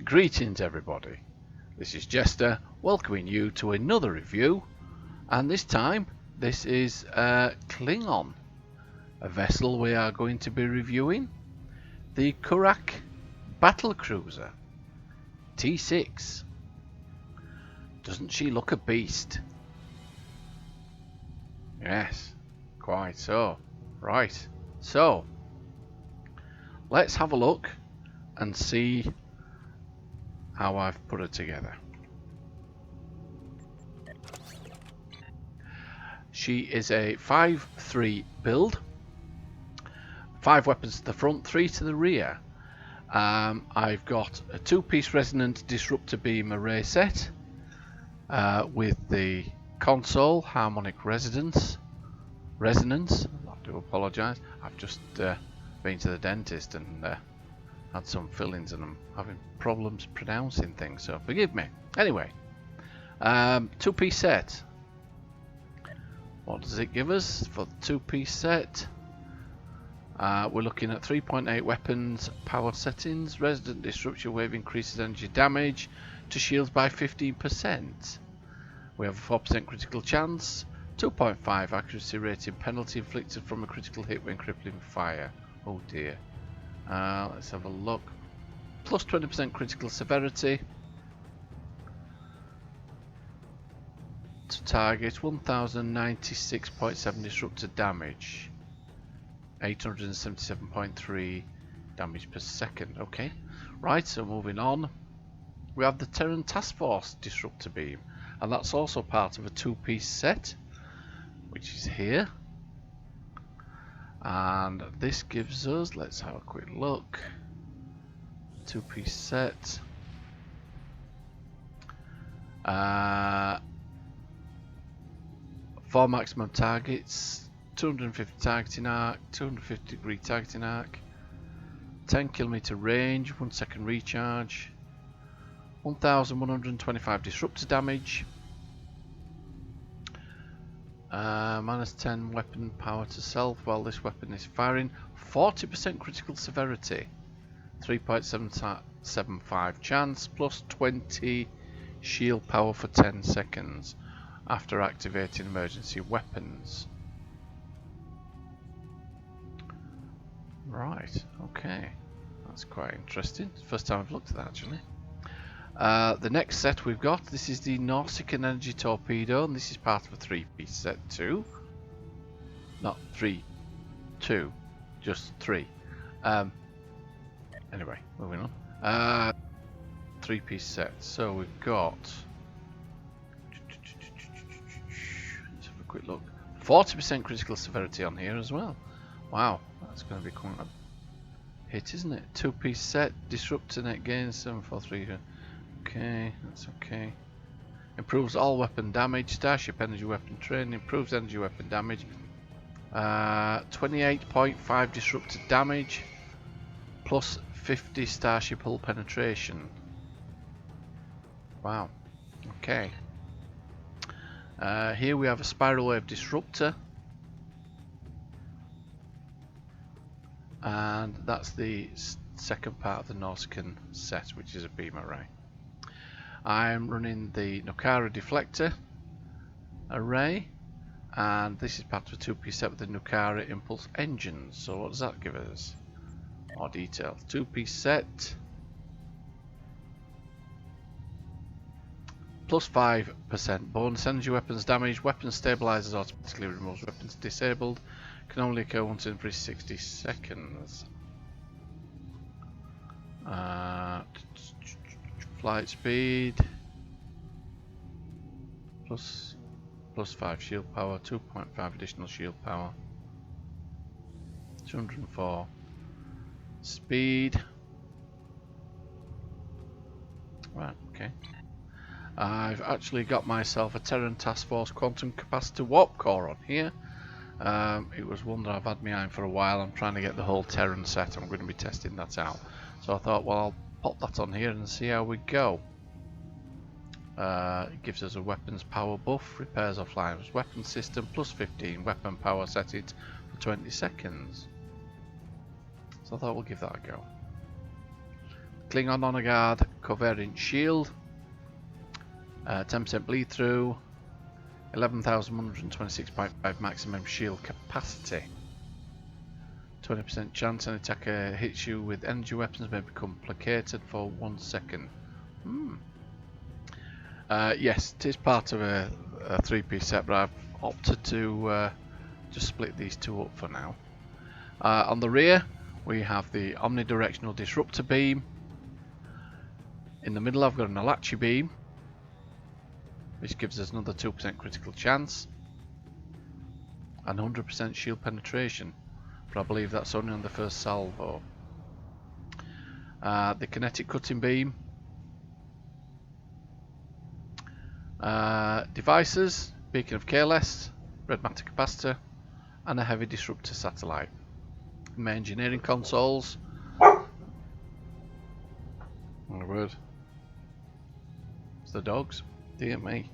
Greetings everybody, this is Jester welcoming you to another review, and this time this is Klingon, a vessel we are going to be reviewing, the Kurak Battlecruiser T6. Doesn't she look a beast? Yes, quite so. Right, so let's have a look and see how I've put it together. She is a 5-3 build, 5 weapons to the front, 3 to the rear. I've got a 2-piece resonant disruptor beam array set with the console harmonic resonance. I do apologise, I've just been to the dentist and had some fillings and I'm having problems pronouncing things, so forgive me. Anyway, 2-piece set. What does it give us for the 2-piece set? We're looking at 3.8 weapons power settings. Resonant disruption wave increases energy damage to shields by 15%. We have a 4% critical chance, 2.5 accuracy rating, penalty inflicted from a critical hit when crippling fire. Oh dear. Let's have a look. Plus 20% critical severity to target, 1096.7 disruptor damage, 877.3 damage per second. Okay, right, so moving on, we have the Terran Task Force disruptor beam, and that's also part of a 2-piece set, which is here. And this gives us, let's have a quick look, 2-piece set. 4 maximum targets, 250 targeting arc, 250 degree targeting arc, 10 kilometer range, 1 second recharge, 1125 disruptor damage, minus 10 weapon power to self while this weapon is firing, 40% critical severity, 3.775 chance, plus 20 shield power for 10 seconds after activating emergency weapons. Right, okay, that's quite interesting. First time I've looked at that actually. The next set we've got, this is the Nausicaan Energy Torpedo, and this is part of a 3-piece set too. Not 3, 2, just 3. Anyway, moving on. 3-piece set. So we've got, let's have a quick look, 40% critical severity on here as well. Wow, that's going to be quite a hit, isn't it? 2-piece set, disruptor net gain 743. Okay, that's okay. Improves all weapon damage, starship energy weapon training, improves energy weapon damage, 28.5 disruptor damage, plus 50 starship hull penetration. Wow, okay. Here we have a spiral wave disruptor, and that's the second part of the Nausicaan set, which is a beam array. I'm running the Nukara deflector array, and this is part of a 2-piece set with the Nukara impulse engines. So what does that give us? More details. 2-piece set, plus 5% bonus energy weapons damage. Weapon stabilizers automatically removes weapons disabled. Can only occur once in every 60 seconds. Flight speed, plus 5 shield power, 2.5 additional shield power, 204 speed. Right, okay. I've actually got myself a Terran Task Force quantum capacitor warp core on here. It was one that I've had my eye on for a while. I'm trying to get the whole Terran set. I'm going to be testing that out. So I thought, well, I'll pop that on here and see how we go. It gives us a weapons power buff, repairs offline weapon system, plus 15 weapon power, set it for 20 seconds. So I thought we'll give that a go. Klingon Honor Guard, Covariant Shield, 10% bleed through, 11,126.5 maximum shield capacity. 20% chance an attacker hits you with energy weapons may become placated for 1 second. Yes, it is part of a 3-piece set, but I've opted to just split these two up for now. On the rear, we have the omnidirectional disruptor beam. In the middle, I've got an Alachi beam, which gives us another 2% critical chance and 100% shield penetration, but I believe that's only on the first salvo. The kinetic cutting beam, devices, beacon of Kael'thas, red matter capacitor, and a heavy disruptor satellite. My engineering consoles. My word. It's the dogs. Dear me.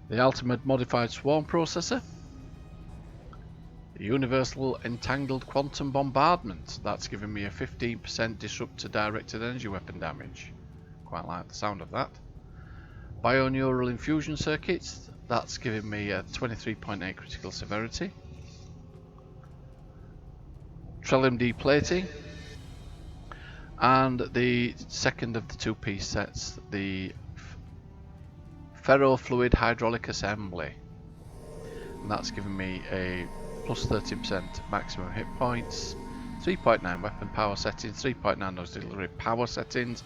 The ultimate modified swarm processor. The universal entangled quantum bombardment. That's giving me a 15% disruptor directed energy weapon damage. Quite like the sound of that. Bioneural infusion circuits. That's giving me a 23.8 critical severity. Trellium deplating. And the second of the 2-piece sets, the ferrofluid hydraulic assembly. And that's giving me a plus 30% maximum hit points, 3.9 weapon power settings, 3.9 auxiliary power settings,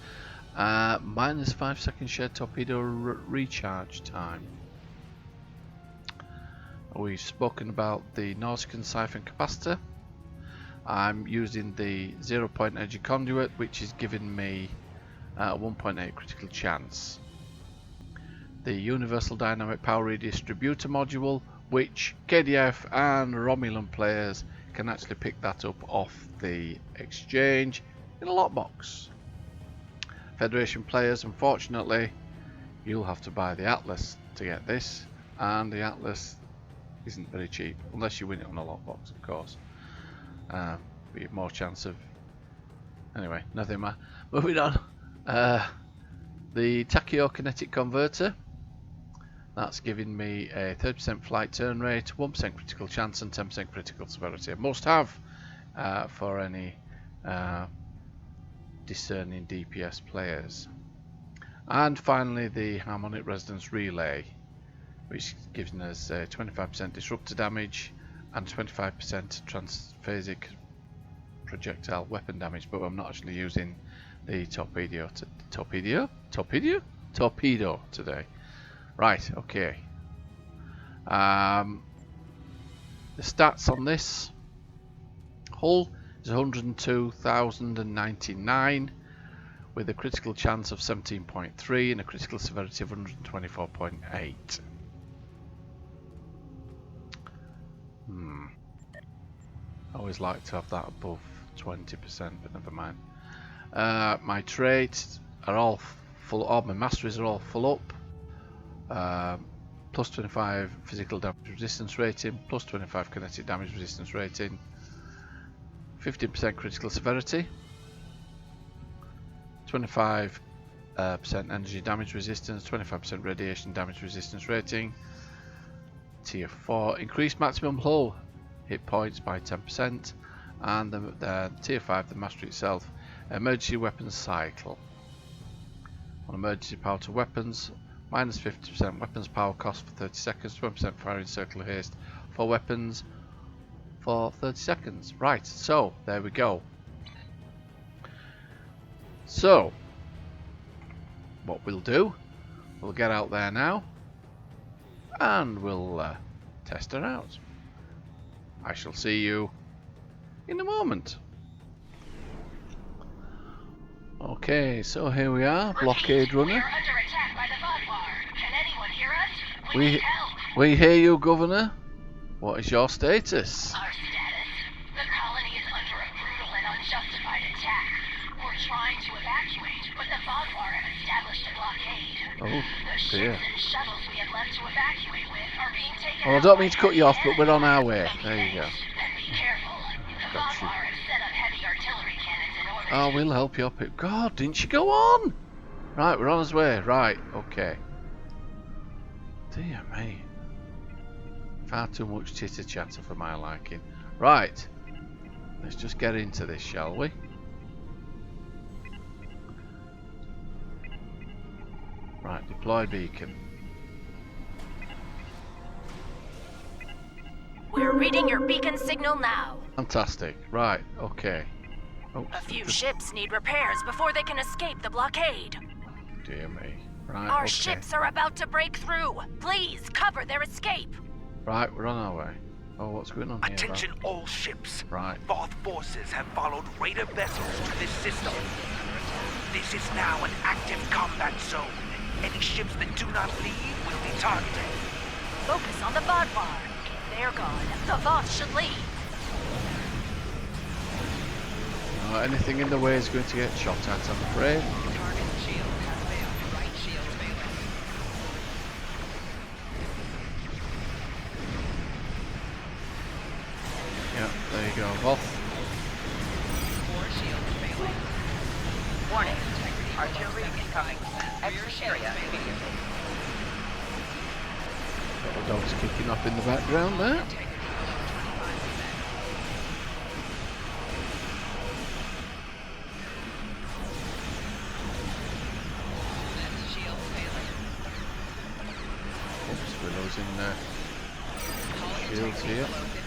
minus 5 second shared torpedo recharge time. We've spoken about the Nausicaan siphon capacitor. I'm using the 0-point energy conduit, which is giving me 1.8 critical chance. The universal dynamic power redistributor module, which KDF and Romulan players can actually pick that up off the exchange in a lockbox. Federation players, unfortunately, you'll have to buy the Atlas to get this, and the Atlas isn't very cheap, unless you win it on a lockbox, of course. But you have more chance of... Anyway, nothing matter. Moving on. The tachyokinetic converter. That's giving me a 30% flight turn rate, 1% critical chance and 10% critical severity. A must have for any discerning DPS players. And finally the harmonic resonance relay, which gives us 25% disruptor damage and 25% transphasic projectile weapon damage, but I'm not actually using the torpedo today. Right, okay. The stats on this hull is 102,099 with a critical chance of 17.3 and a critical severity of 124.8. I always like to have that above 20%, but never mind. My traits are all full, all my masteries are all full up. Plus 25 physical damage resistance rating, plus 25 kinetic damage resistance rating, 15% critical severity, 25% energy damage resistance, 25% radiation damage resistance rating, tier 4, increased maximum hull hit points by 10%, and the tier 5, the mastery itself, emergency weapons cycle. On emergency power to weapons, minus 50% weapons power cost for 30 seconds, 20% firing circle haste for weapons for 30 seconds. Right, so there we go. So what we'll do, we'll get out there now and we'll test her out. I shall see you in a moment. Okay, so here we are, blockade runner. We are under attack by the Vaadwaur. Can anyone hear us? We need help. We hear you, Governor. What is your status? Our status? The colony is under a brutal and unjustified attack. We're trying to evacuate, but the Vaadwaur have established a blockade. Oh, the dear. ships and shuttles we had left to evacuate with are being taken Well, I out don't by mean to cut you off, but we're on our way. enemy There you go. base. And be careful. crap she... Botwar has set up heavy artillery cannons in orbit. Oh, we'll help you up it. God, didn't she go on? Right, we're on his way. Right, okay. Dear me. Far too much chitter chatter for my liking. Right. Let's just get into this, shall we? Right, deploy beacon. We're reading your beacon signal now. Fantastic. Right, okay. Oh, A few ships need repairs before they can escape the blockade. dear me. Right, Our okay. ships are about to break through. Please cover their escape. Right, we're on our way. Oh, what's going on here? Attention all ships. Right. Voth forces have followed raider vessels to this system. This is now an active combat zone. Any ships that do not leave will be targeted. Focus on the Botwar. If they're gone, the Voth should leave. Anything in the way is going to get shot at, I'm afraid. Target shield has failed. Right shield failing. Yeah, there you go, Voth. 4 shields failing. Warning. Artillery incoming. Exit area immediately. Got the dogs kicking off in the background there. Integrity 25%. Left shield failing. Oops, we're losing Hull shields integrity here. below 50%.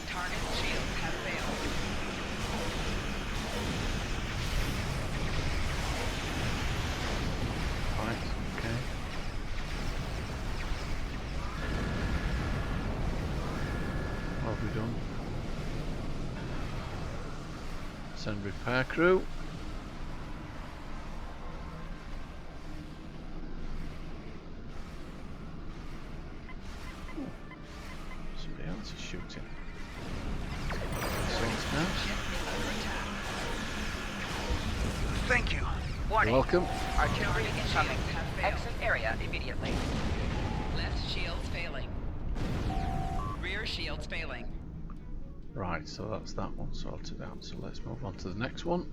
Target shields have failed. Right, okay. What have we done? Send repair crew. Somebody else is shooting. Sense now. Thank you. Warning. Welcome. Artillery incoming. Exit area immediately. Left shields failing. Rear shields failing. Right, so that's that one sorted out. So let's move on to the next one.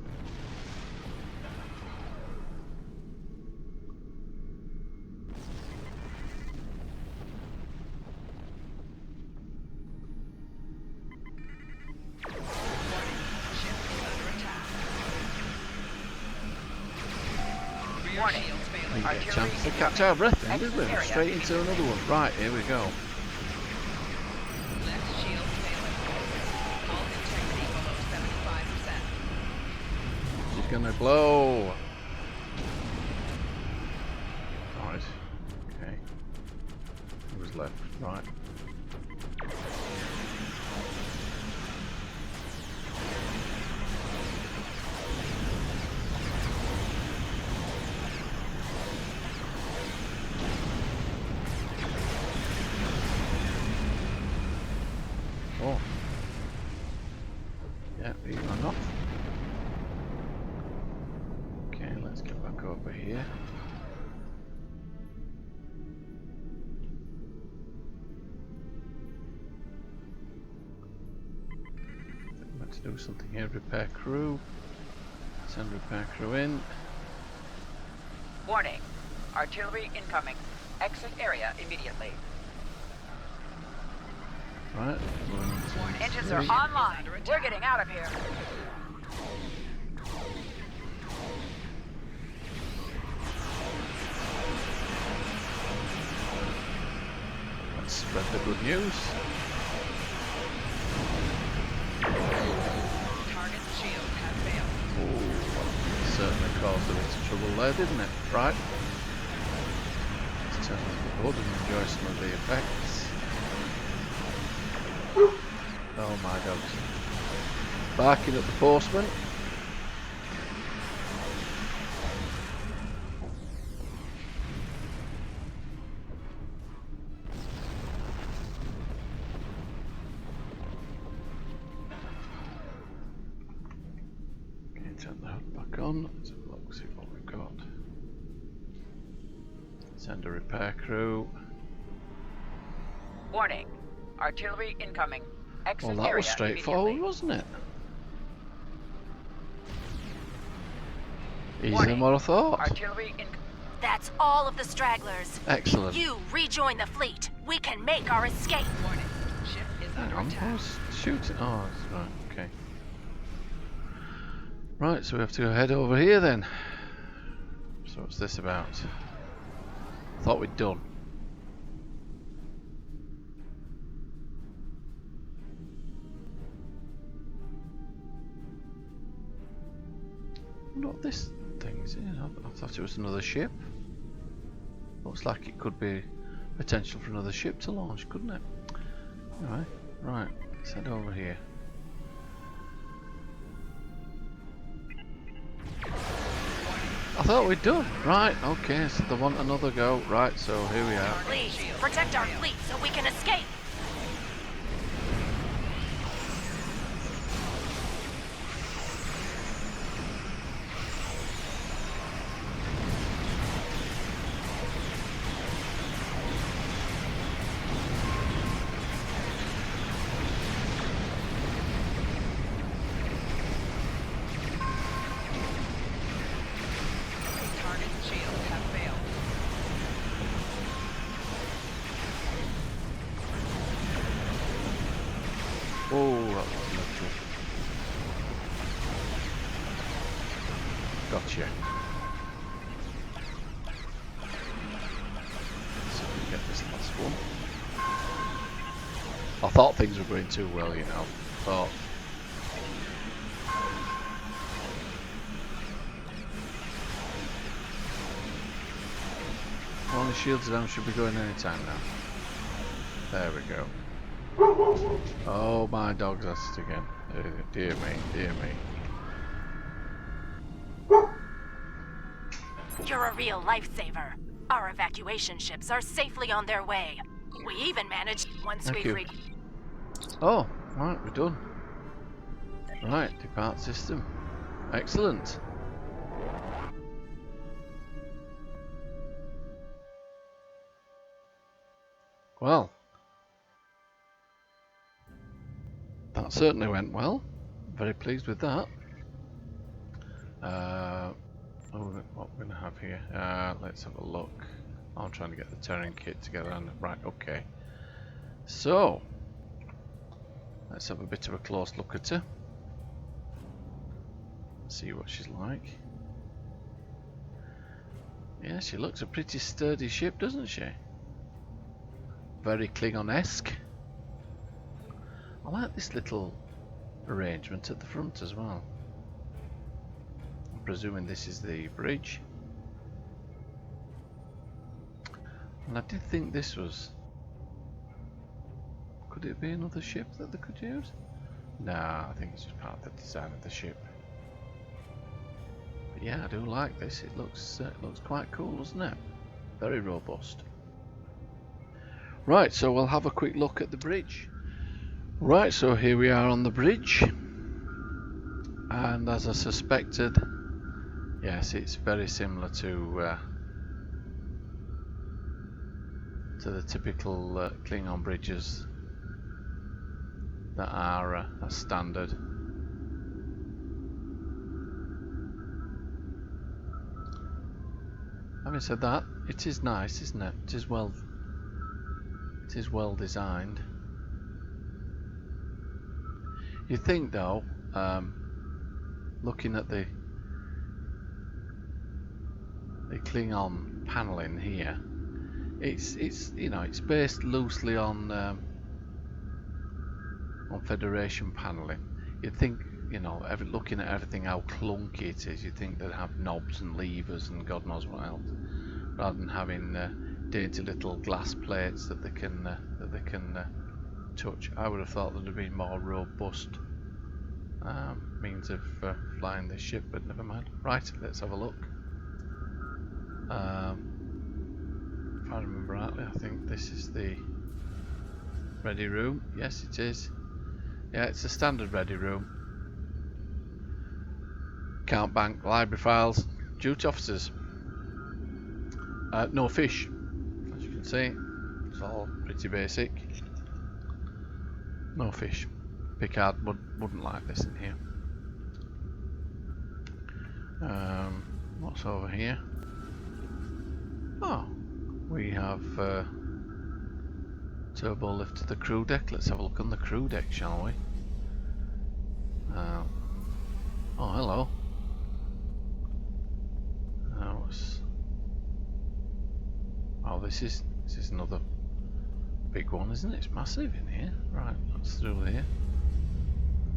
Ship is under attack. Rear Warning. shields We failing. get a Artillery chance to catch incoming. our breath then, didn't we? Exit area Straight into another one. Right, here we go. Left shield failing. Hull integrity below 75%. She's gonna blow. Right. Okay. Who was left? Right. Oh. Yeah, he ran off. Okay, let's get back over here. I'm meant to do something here. Repair crew. Send repair crew in. Warning. Artillery incoming. Exit area immediately. Right. Going into Engines are three. online. under attack. We're getting out of here. Let's spread the good news. Target shield has failed. Oh, certainly caused a bit of trouble there, didn't it? Right. Let's turn on the hood and enjoy some of the effects. Oh my dogs. Barking at the postman. Okay, turn the hood back on. Let's have a look, see what we've got. Send a repair crew. Warning. Artillery incoming. Exit Well, that area was straightforward, immediately. wasn't it? Easier than Warning. what I thought. Artillery in. That's all of the stragglers. Excellent. If you rejoin the fleet, we can make our escape. Warning. Ship is Hang under on, attack. I was shooting. Oh, that's right, okay. Right, so we have to go head over here then. So what's this about? Thought we'd done. Not this thing, is it? I thought it was another ship. Looks like it could be potential for another ship to launch, couldn't it? Anyway, right, let's head over here. I thought we'd done. Right, okay, so they want another go. Right, so here we are. Please, protect our fleet so we can escape. Target shields have failed. Oh, that was lucky. Gotcha. So we can get this last one. I thought things were going too well, you know. Thought. Well, the shields down, should be going any time now. There we go. Oh, my dog's at it again. Dear me, dear me. You're a real lifesaver. Our evacuation ships are safely on their way. We even managed once Thank we've you. reached. Oh, right, we're done. Right, depart system. Excellent. Well, that certainly went well. Very pleased with that. What we're going to have here? Let's have a look. I'm trying to get the Terran kit together. And right, okay. So, let's have a bit of a close look at her. See what she's like. Yeah, she looks a pretty sturdy ship, doesn't she? Very Klingon-esque. I like this little arrangement at the front as well. I'm presuming this is the bridge. And I did think this was... Could it be another ship that they could use? Nah, I think it's just part of the design of the ship. But yeah, I do like this. It looks quite cool, doesn't it? Very robust. Right, so we'll have a quick look at the bridge. Right, so here we are on the bridge. And as I suspected, yes, it's very similar to the typical Klingon bridges that are standard. Having said that, it is nice, isn't it? It is well designed. You'd think though, looking at the Klingon paneling here, it's you know, it's based loosely on Federation paneling. You'd think, you know, looking at everything how clunky it is, you'd think they'd have knobs and levers and God knows what else, rather than having dainty little glass plates that they can touch. I would have thought there'd have been more robust means of flying this ship, but never mind. Right, let's have a look. If I remember rightly, I think this is the ready room. Yes, it is. Yeah, it's a standard ready room. Count bank, library files, duty officers. No fish, as you can see. It's all pretty basic. No fish. Picard wouldn't like this in here. What's over here? Oh, we have turbo lift to the crew deck. Let's have a look on the crew deck, shall we? Oh, hello. Oh, this is another big one, isn't it? It's massive in here. Right, that's through here.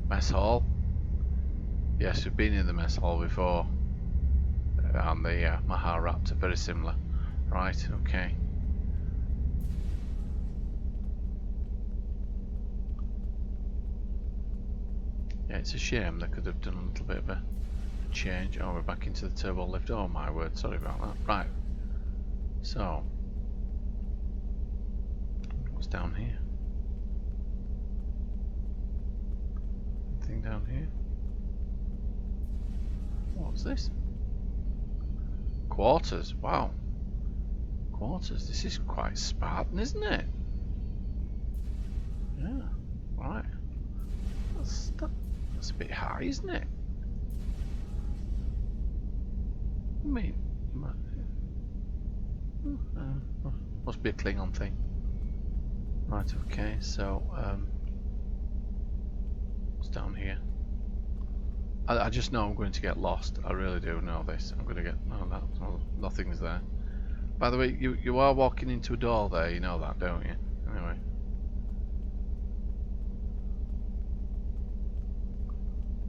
Mess hall. Yes, we've been in the mess hall before. And the Maharaptor, very similar. Right, okay. Yeah, it's a shame they could have done a little bit of a change. Oh, we're back into the turbo lift. Oh my word, sorry about that. Right. So, what's down here? Anything down here? What's this? Quarters. Wow. Quarters. This is quite Spartan, isn't it? Yeah. Right. That's a bit high, isn't it? I mean, must be a Klingon thing. Right, okay, so what's down here? I just know I'm going to get lost. I really do know this. I'm going to get nothing's there. By the way, you are walking into a door there, you know that, don't you? Anyway.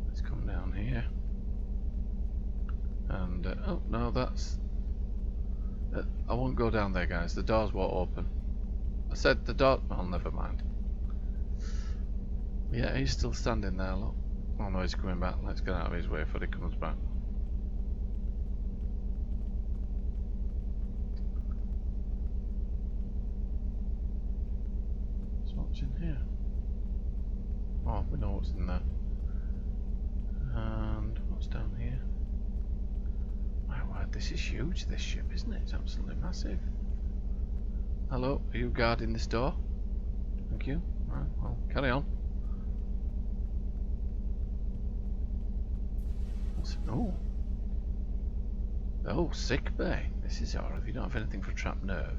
Let's come down here. And oh no, that's I won't go down there, guys. The doors won't open. I said the door. Well, never mind. Yeah, he's still standing there. Look. Oh no, he's coming back. Let's get out of his way before he comes back. So what's in here? Oh, we know what's in there. And what's down here? My word, this is huge, this ship, isn't it? It's absolutely massive. Hello, are you guarding this door? Thank you. Right, well, carry on. Oh, sick bay. This is alright. If you don't have anything for trapped nerve.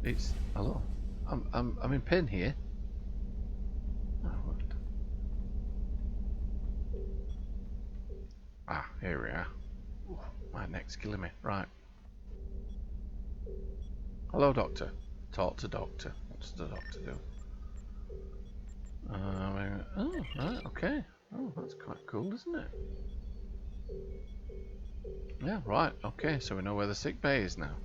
It's hello. I'm in pain here. Oh, what? Ah, here we are. Ooh, my neck's killing me. Right. Hello, doctor. Talk to doctor. What does the doctor do? Oh, right, okay. Oh, that's quite cool, isn't it? Yeah, right, okay, so we know where the sick bay is now.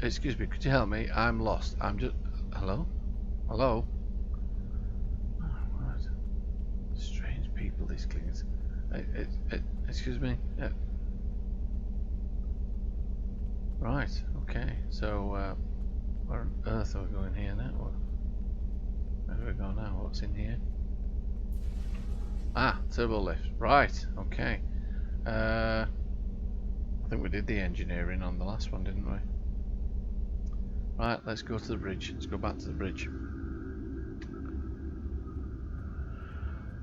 Excuse me, could you help me? I'm lost. I'm just... Hello? Hello? Oh, right. Strange people, these Klingons. Excuse me? Right, okay, so, where on earth are we going here now? Where do we go now? What's in here? Ah, turbo lift. Right, okay. I think we did the engineering on the last one, didn't we? Right, let's go to the bridge. Let's go back to the bridge.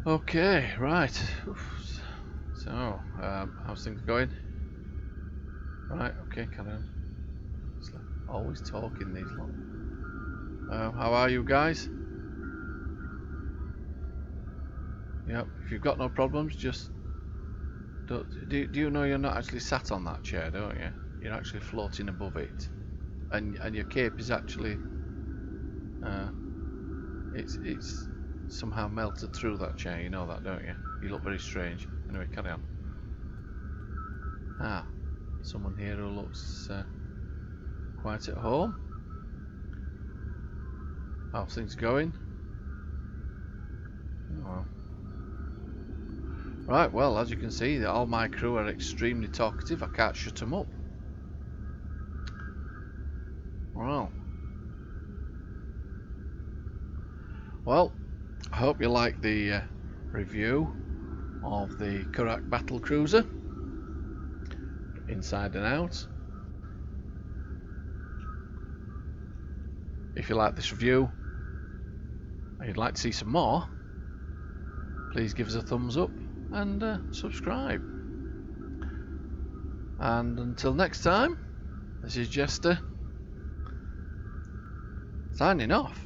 Okay, right. Oof. So, how's things going? Right, okay, carry on. Always talking these lot. How are you guys? Yep, if you've got no problems, just... do you know you're not actually sat on that chair, don't you? You're actually floating above it. And your cape is actually... it's somehow melted through that chair, you know that, don't you? You look very strange. Anyway, carry on. Ah, someone here who looks quite at home. How's things going? Oh, well. Right, well, as you can see, all my crew are extremely talkative. I can't shut them up. Well, I hope you like the review of the Kurak Battlecruiser, inside and out. If you like this review and you'd like to see some more, please give us a thumbs up and subscribe. And until next time, this is Jester signing off.